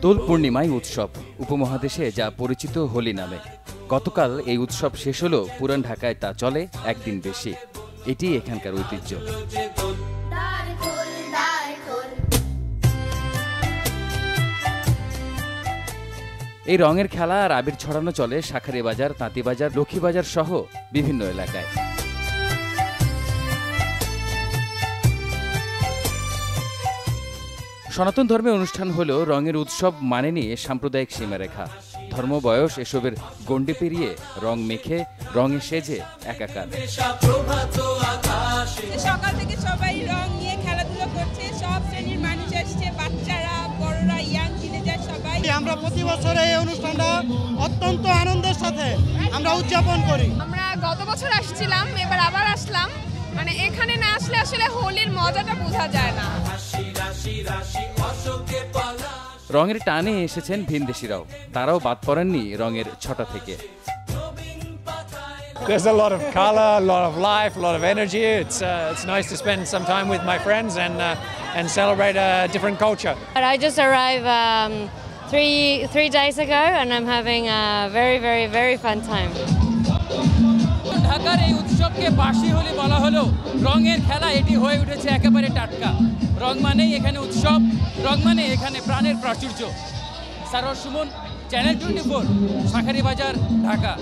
দোল পূর্ণিমায় উৎসব, উপমহাদেশে যা পরিচিত হোলি নামে। গতকাল এই উৎসব শেষ হলো, পুরান ঢাকায় তা চলে একদিন বেশি। এটি এখানকার ঐতিহ্য। এই রঙের খেলা আর আবির ছড়ানো চলে শাঁখারীবাজার, তাঁতীবাজার, লক্ষ্মীবাজার সহ বিভিন্ন এলাকায়। সনাতন ধর্মের অনুষ্ঠান হলেও রঙের উৎসব মানে নিয়ে সাম্প্রদায়িক সীমারেখা। ধর্ম বয়স এসবের গণ্ডি পেরিয়ে রং মেখে রঙে সেজে একাকার। সকাল থেকে সবাই রং নিয়ে খেলাধুলা করছে, সব শ্রেণীর মানুষ আসছে, বাচ্চারা, বড়রা, ইয়াং টিনেজার সবাই। আমরা প্রতি বছর এই অনুষ্ঠানটা অত্যন্ত আনন্দের সাথে আমরা উদযাপন করি। আমরা গত বছর আসছিলাম, এবার আবার আসলাম। মানে এখানে না আসলে আসলে হোলির মজাটা বোঝা যায় না। রঙের টানে এসেছেন ভিনদেশিরাও, তারাও বাদ পড়েননি রঙের ছটা থেকে। There's a lot of color, a lot of life, a lot of energy. It's nice to spend some time with my friends and celebrate a different culture. I just arrived three days ago, and I'm having a very fun time. ঢাকার এই উৎসবকে বাসি হোলি বলা হলো, রঙের খেলা এটি হয়ে উঠেছে একেবারে টাটকা। রং মানেই এখানে উৎসব, রং মানে এখানে প্রাণের প্রাচুর্য। সারোয়ার সুমন, চ্যানেল 24, শাঁখারীবাজার, ঢাকা।